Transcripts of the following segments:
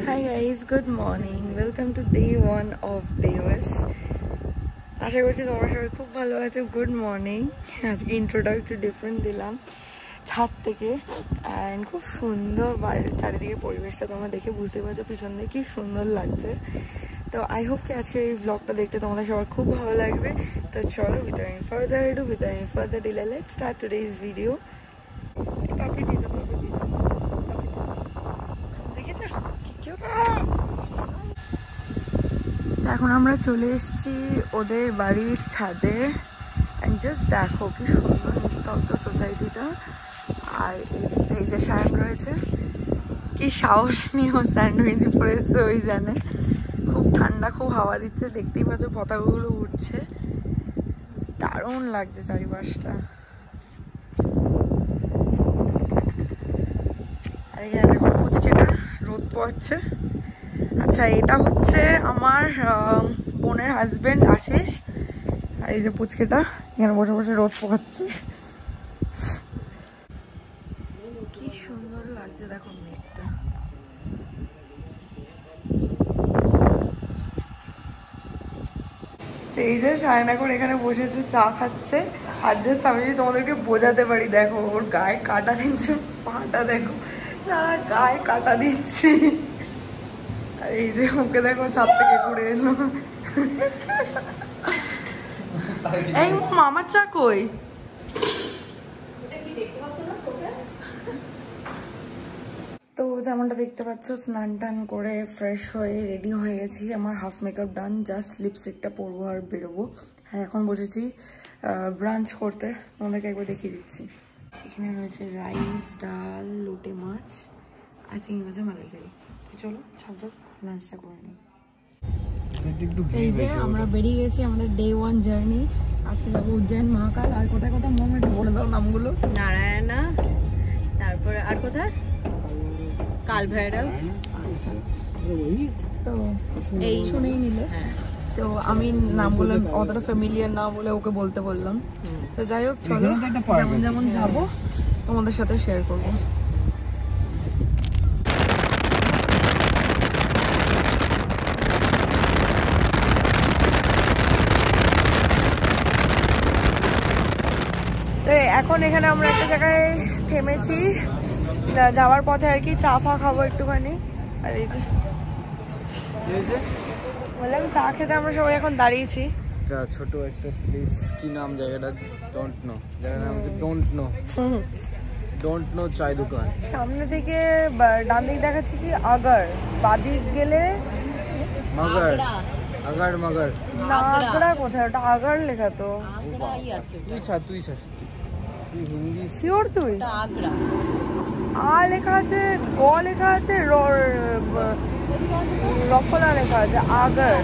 Hi guys, good morning. Welcome to day 1 of Devas. আশা করছি তোমরা সবাই খুব ভালো আছো। Good morning. আজকে ইন্ট্রোডাক্টরি ডিফারেন্ট দিলাম ছাদ থেকে অ্যান্ড খুব সুন্দর বাইরের চারিদিকে পরিবেশটা তোমরা দেখে বুঝতে পারছো পিছন দিয়ে কি সুন্দর লাগছে। তো আই হোপ কি আজকে এই ব্লগটা দেখতে তোমাদের সবার খুব ভালো লাগবে। তো চলো without any further delay, let's start today's video. পাপি দিদা দেখেছো কি কিউট। এখন আমরা চলে এসেছি ওদের বাড়ির ছাদে অ্যান্ড জাস্ট দেখো কি সুন্দর নিস্তব্ধ সোসাইটিটা। আর এই যে সায়ন রয়েছে, কি সাহস নিয়ে ও স্যান্ডউইচ পরে এসছে ওই জানে। খুব ঠান্ডা, খুব হাওয়া দিচ্ছে, দেখতেই পাচ্ছ পতাকাগুলো উঠছে, দারুণ লাগছে চারিপাশটা। আর এখানে দেখো পুচকেটা রোদ পড়ছে। আচ্ছা, এটা হচ্ছে আমার বোনের হাজবেন্ড আশিস। আর এই যে পুচকেটা এখানে বসে বসে রোদ পোহাচ্ছে। কি সুন্দর লাগছে দেখো মেঘটা। তো এই যে সায়নাকুর এখানে বসেছে চা খাচ্ছে। আর জাস্ট আমি যদি তোমাদেরকে বোঝাতে পারি, দেখো ওর গায়ে কাটা দিচ্ছে, পাটা দেখো না গায়ে কাটা দিচ্ছি। আর এই যে ওকে দেখো ছাদ থেকে ঘুরে এলো। এই মামার চা কই? তো যেমনটা দেখতে পাচ্ছ স্নান টান করে ফ্রেশ হয়ে রেডি হয়ে গেছি। আমার হাফ মেকআপ ডান, জাস্ট লিপস্টিকটা পরবো আর বেরোবো। আর এখন বসেছি ব্রাঞ্চ করতে, তোমাদেরকে একবার দেখিয়ে দিচ্ছি। এখানে রয়েছে রাইস, ডাল, লোটে মাছ আর চিংড়ি মাছের মালাইকারি। চলো ঝপঝপ লাঞ্চটা করে নিই। এই যে আমরা বেরিয়ে গেছি আমাদের ডে 1 জার্নি। আজকে যাবো উজ্জয়ন, মহাকাল আর কোথায় কোথায় মম একটু বলে দাও নামগুলো। নারায়ণা, তারপরে আর কোথায় কাল ভৈরব। তো এই শুনেই নিলে। তো আমি নামগুলো অতটা ফ্যামিলিয়ার না বলে ওকে বলতে বললাম। তো যাই হোক চলো যেমন যেমন যাবো তোমাদের সাথে শেয়ার করবো। তো এখন এখানে আমরা একটা জায়গায় থেমেছি যাওয়ার পথে আর কি, চা ফা খাবো একটুখানি। আর এই যে বললাম চা খেতে আমরা সবাই এখন দাঁড়িয়েছি। ছোট একটা প্লেস, কি নাম জায়গাটা? ডোন্ট নো, জায়গার নাম হচ্ছে ডোন্ট নো চায় দোকান। সামনে থেকে ডান দিক দেখাচ্ছি কি আগার, বাদিক গেলে মগর। না আগ্রা কোথায়? ওটা আগার লেখা তো। তুই হিন্দি শিওর? তুই আগ্রা আ লেখা আছে, গ লেখা আছে, রফলা লেখা আছে, আগার।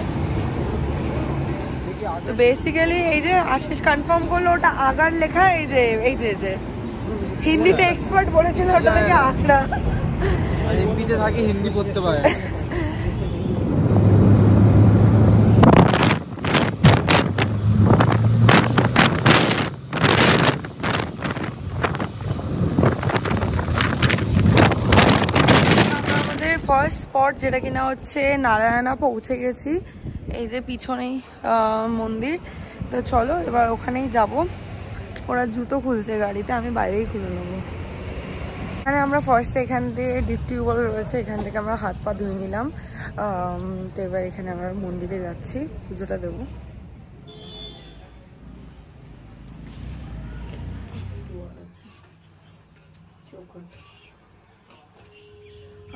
তো বেসিক্যালি এই যে আশিস কনফার্ম করলো ওটা আগার লেখা। এই যে হিন্দিতে এক্সপার্ট বলেছিল ওটা থেকে আগ্রা। আর এমপিতে থাকে, হিন্দি পড়তে পারে। ফার্স্ট স্পট যেটা কিনা হচ্ছে নারায়ণা পৌঁছে গেছি। এই যে পিছনেই মন্দির। তো চলো এবার ওখানেই যাব। ওরা জুতো খুলছে গাড়িতে, আমি বাইরেই খুলে নেবো। এখানে আমরা ফার্স্টে এখান দিয়ে ডিপ টিউবওয়েল রয়েছে, এখান থেকে আমরা হাত পা ধুয়ে নিলাম। তো এবার এখানে আমরা মন্দিরে যাচ্ছি, পুজোটা দেবো।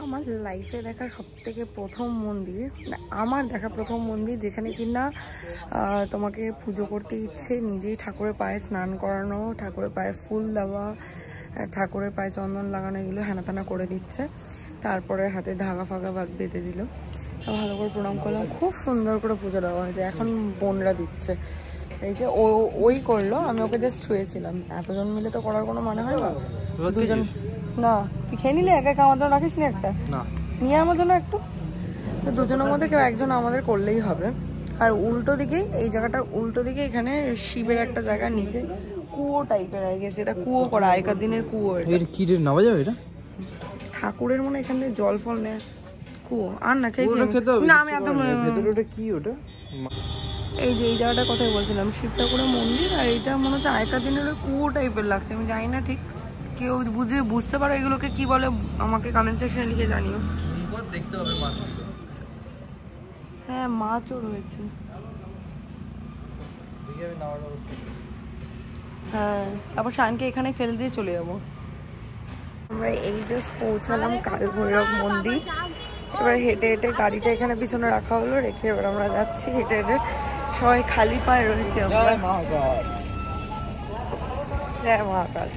আমার লাইফে দেখা সবথেকে প্রথম মন্দির, আমার দেখা প্রথম মন্দির যেখানে কিনা তোমাকে পুজো করতে ইচ্ছে, নিজেই ঠাকুরের পায়ে স্নান করানো, ঠাকুরের পায়ে ফুল দেওয়া, ঠাকুরের পায়ে চন্দন লাগানো, এগুলো হেনাতানা করে দিচ্ছে। তারপরে হাতে ধাগা ফাগা বেঁধে দিল, ভালো করে প্রণাম করলাম। খুব সুন্দর করে পুজো দেওয়া হয়েছে, এখন বোনরা দিচ্ছে। এই যে ওই করলো, আমি ওকে জাস্ট ছুঁয়েছিলাম। এতজন মিলে তো করার কোনো মানে হয় না। দুজন না, তুই খেয়ে নিলে একা একা, আমার জন্য রাখিস নি একটা? নিয়ে আমার জন্য একটু। তো দুজনের মধ্যে কেউ একজন আমাদের করলেই হবে। আর উল্টো দিকে, এই জায়গাটার উল্টো দিকে এখানে শিবের একটা জায়গা, নিচে কুয়ো টাইপের হয়ে গেছে। এটা কুয়ো করা, আগেকার দিনের কুয়ো। এটা কি নামা যাবে? এটা ঠাকুরের মনে এখান থেকে জল ফল নেয়, কুয়ো আর না খেয়েছি না আমি এত ভেতরে কি ওটা? এই যে এই জায়গাটার কথাই বলছিলাম, শিব ঠাকুরের মন্দির, আর এটা মনে হচ্ছে আগেকার দিনের কুয়ো টাইপের লাগছে, আমি জানি না ঠিক, কেউ বুঝতে পারো এগুলোকে কি বলে আমাকে কমেন্ট সেকশনে লিখে জানিও। দেখতে হবে মাছগুলো। হ্যাঁ মাছও রয়েছে। হ্যাঁ তারপর শানকে এখানে ফেলে দিয়ে চলে যাবো। আমরা এই জাস্ট পৌঁছালাম কাল ভৈরব মন্দির। এবার হেঁটে হেঁটে গাড়িটা এখানে পিছনে রাখা হলো, রেখে এবার আমরা যাচ্ছি হেঁটে হেঁটে, সবাই খালি পায়ে রয়েছে আমরা। জয় মহাকাল।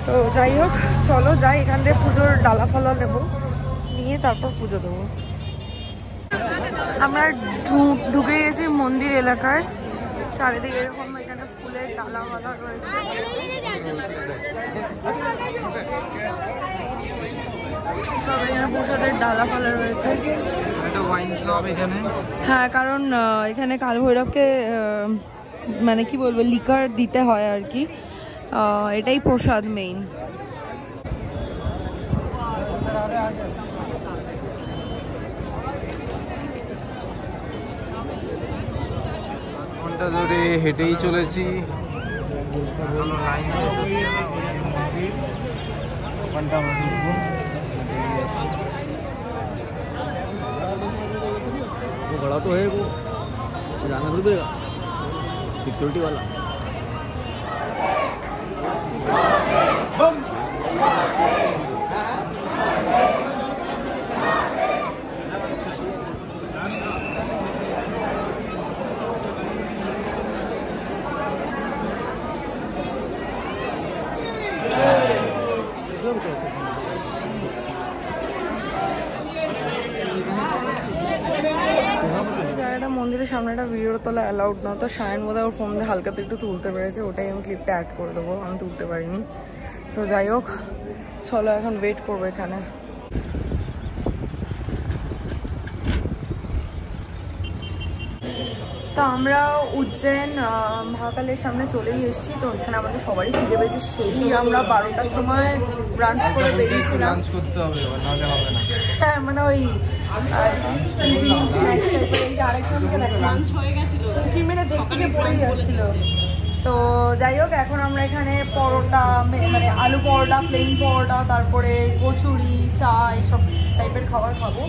তো যাই হোক চলো যাই, এখান থেকে পুজোর ডালা ফালা নেবো, নিয়ে তারপর পুজো দেবো। আমরা ঢুকে গেছি মন্দির এলাকায়, চারিদিকে এরকম এখানে ফুলের ডালা ফালা রয়েছে। সব এখানে প্রসাদের ডালা ফালা রয়েছে। হ্যাঁ কারণ এখানে কাল ভৈরবকে মানে কি বলবো লিকার দিতে হয় আর কি, এটাই প্রসাদ মেইন। ঘন্টা ধরে হেঁটেই চলেছি, वो बड़ा तो है, वो जाना थोड़ी देगा, सिक्योरिटी वाला। মন্দিরের সামনেটা ভিডিও তোলা অ্যালাউড না, তো শায়ন বোধহয় ওর ফোন দিয়ে হালকাতে একটু তুলতে পেরেছে, ওটাই আমি ক্লিপটা অ্যাড করে দেবো, আমি তুলতে পারিনি। তো যাই হোক চলো এখন ওয়েট করবো এখানে। তো আমরা উজ্জৈন মহাকালের সামনে চলেই এসেছি। তো এখানে আমাদের সবারই খিদে পেয়েছে, সেই আমরা 12টার সময় ব্রাঞ্চ করে বেরিয়েছিলাম। হ্যাঁ মানে ওই আরেকজনকে দেখতে পড়েই যাচ্ছিল। তো যাই হোক এখন আমরা এখানে পরোটা মানে আলু পরোটা, প্লেন পরোটা, তারপরে কচুরি, চা এইসব টাইপের খাবার খাবো।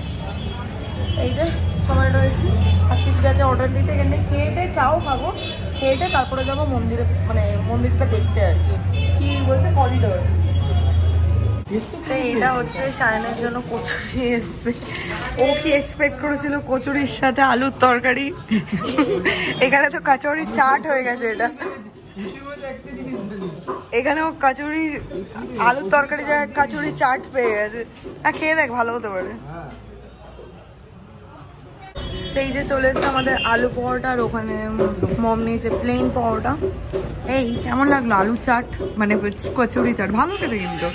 এই যে সবাই রয়েছে, আশিস গেছে অর্ডার দিতে, এখানে খেয়েটে চাও খাবো, খেয়েটে তারপরে যাবো মন্দিরে, মানে মন্দিরটা দেখতে আর কি। কি বলছে করিডোর। এটা হচ্ছে শায়নের জন্য কচুরি এসছে, ও কি এক্সপেক্ট করেছিল কচুরির সাথে আলুর তরকারি, এখানে তো কচুরি চাট হয়ে গেছে। এটা এখানেও কচুরি আলুর তরকারি যায় কচুরি চাট পেয়ে গেছে। হ্যাঁ খেয়ে দেখ ভালো হতে পারে। এই যে চলে এসছে আমাদের আলু পরোটা, আর ওখানে মম নিয়েছে প্লেন পরোটা। এই কেমন লাগলো আলু চাট, মানে কচুরি চাট, ভালো খেতে কিন্তু।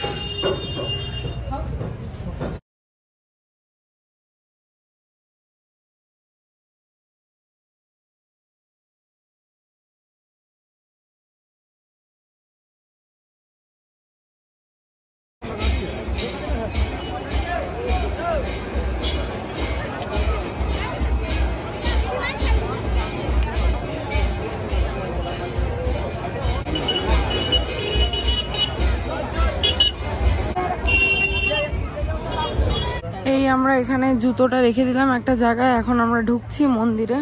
এই আমরা এখানে জুতোটা রেখে দিলাম একটা জায়গায়, এখন আমরা ঢুকছি মন্দিরে।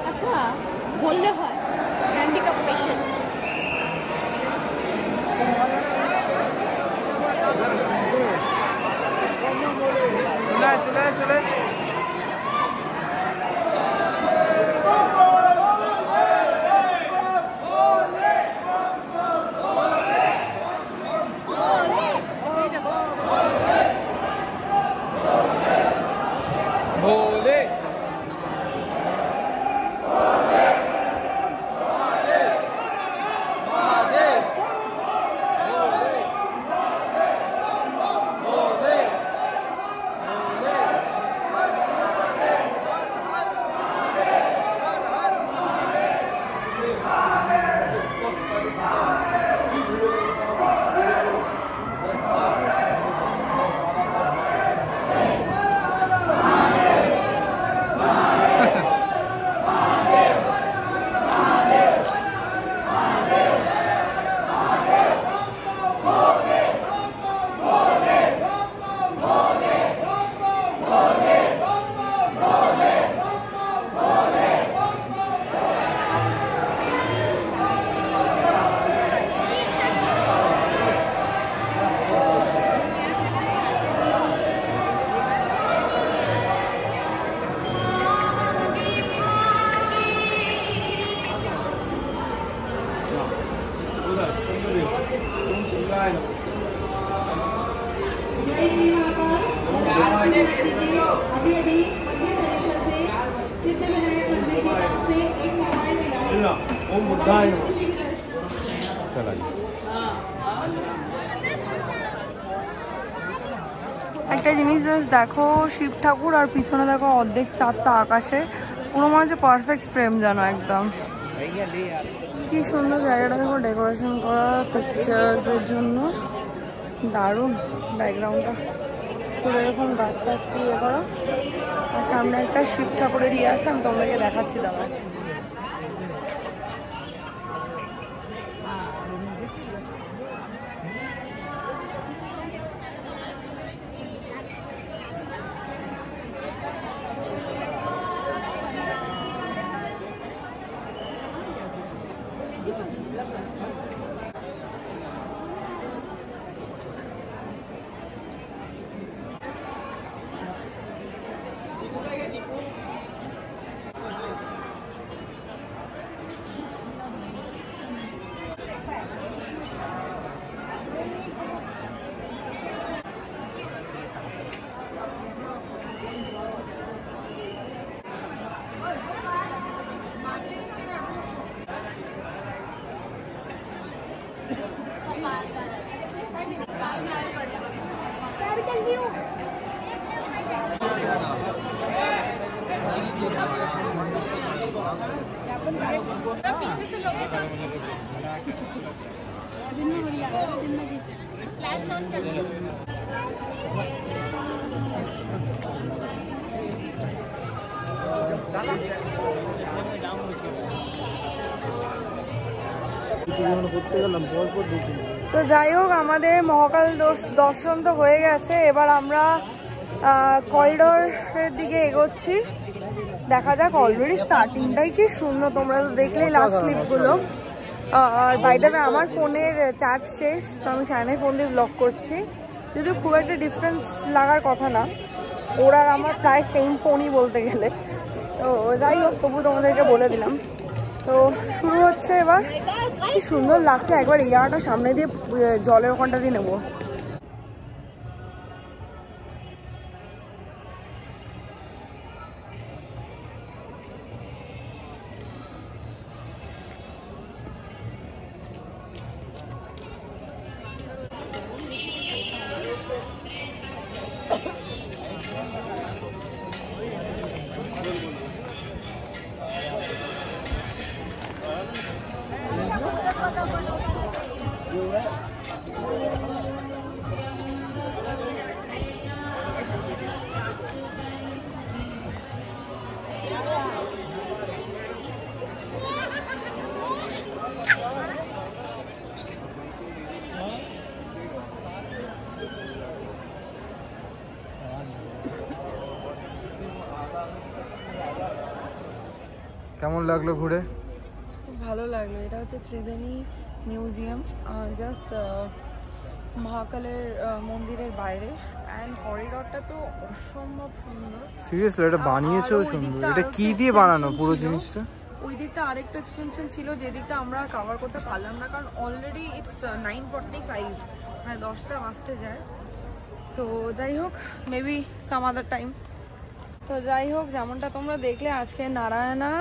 আচ্ছা বললে হয় হ্যান্ডিক্যাপ পেশেন্ট। চলে চলে ভোলে মহাদেব। একটা জিনিস দেখো, শিব ঠাকুর আর পিছনে দেখো অর্ধেক চাঁদটা আকাশে, পুরো মনে হচ্ছে পারফেক্ট ফ্রেম যেন একদম। কি সুন্দর জায়গাটা দেখো, ডেকোরেশন করা পিকচার্সের জন্য দারুণ। ব্যাকগ্রাউন্ডটা পুরো এরকম গাছ গাছ দিয়ে করা, আর সামনে একটা শিব ঠাকুরের ইয়ে আছে, আমি তোমাদেরকে দেখাচ্ছি দাঁড়া। তো যাই হোক, আমাদের মহাকাল দর্শন তো হয়ে গেছে, এবার আমরা করিডোরের দিকে এগোচ্ছি। দেখা যাক, অলরেডি স্টার্টিংটাই কি সুন্দর, তোমরা তো দেখলেই লাস্ট ক্লিপগুলো। আর বাই দ্য ওয়ে, আমার ফোনের চার্জ শেষ, তো আমি সায়নের ফোন দিয়ে ব্লগ করছি। যদিও খুব একটা ডিফারেন্স লাগার কথা না, ওর আর আমার প্রায় সেম ফোনই বলতে গেলে। তো যাই হোক, তবু তোমাদেরকে বলে দিলাম। তো শুরু হচ্ছে এবার। কি সুন্দর লাগছে, একবার এই জায়গাটা সামনে দিয়ে জলের ওখানটা দিয়ে নেবো। কেমন লাগলো ঘুরে? খুব ভালো লাগলো। এটা হচ্ছে ত্রিবেণী মিউজিয়াম, জাস্ট মহাকালের মন্দিরের বাইরে। অ্যান্ড করিডোরটা তো অসম্ভব সুন্দর। সিরিয়াসলি এটা বানিয়েছো সুন্দর। এটা কি দিয়ে বানানো পুরো জিনিসটা? ওই দিকটা আরেকটা এক্সটেনশন ছিল, যে দিকটা আমরা কভার করতে পারলাম না, কারণ অলরেডি ইটস 9:45, মানে 10টা বাজতে যায়। তো যাই হোক, মেবি সাম আদার টাইম। তো যাই হোক, যেমনটা তোমরা দেখলে, আজকে নারায়ণা,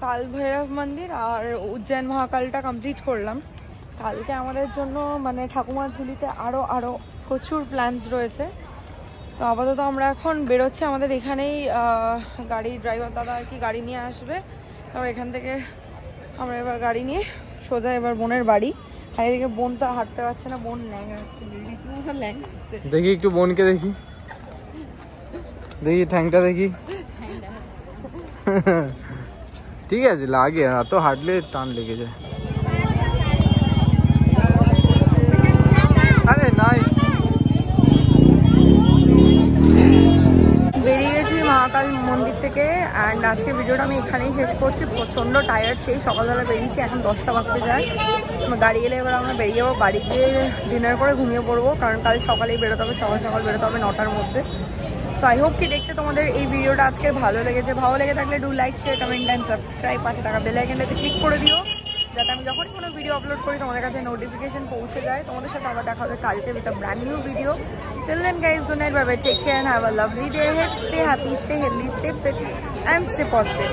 কাল ভৈরব মন্দির আর উজ্জয়ন মহাকালটা কমপ্লিট করলাম। কালকে আমাদের জন্য মানে ঠাকুমার ঝুলিতে আরও প্রচুর প্ল্যানস রয়েছে। তো আপাতত আমরা এখন বেরোচ্ছি। আমাদের এখানেই গাড়ির ড্রাইভার দাদা আর কি গাড়ি নিয়ে আসবে। তারপর এখান থেকে আমরা এবার গাড়ি নিয়ে সোজা এবার বোনের বাড়ি। আর এদিকে বোন তো হাঁটতে পারছে না, বোন ল্যাং হচ্ছে, রীতিমতো ল্যাং হচ্ছে। দেখি একটু বোনকে দেখি, দেখি ঠ্যাংটা দেখি। ঠিক আছে, লাগে এত হাঁটলে টান লেগে যায়। আরে নাইস। বেরিয়ে গেছি মহাকাল মন্দির থেকে। অ্যান্ড আজকে ভিডিওটা আমি এখানেই শেষ করছি। প্রচণ্ড টায়ার্ড, সেই সকালবেলা বেরিয়েছি, এখন 10টা বাজতে যায়। গাড়ি এলে এবার আমরা বেরিয়ে যাবো, বাড়ি গিয়ে ডিনার করে ঘুমিয়ে পড়বো, কারণ কাল সকালেই বেরোতে হবে, সকাল সকাল বেরোতে হবে 9টার মধ্যে। সো আই হোপ কি দেখতে তোমাদের এই ভিডিওটা আজকে ভালো লেগেছে। ভালো লেগে থাকলে do like, share, comment and subscribe. পাশে থাকা বেল আইকনটাতে ক্লিক করে দিও। যাতে আমি যখনই কোনো ভিডিও আপলোড করি তোমাদের কাছে নোটিফিকেশন পৌঁছে যায়। তোমাদের সাথে আবার দেখা হবে কালকে with a brand new video. Till then guys, good night, bye bye, take care, have a lovely day ahead, stay happy, stay healthy, stay fit and stay positive.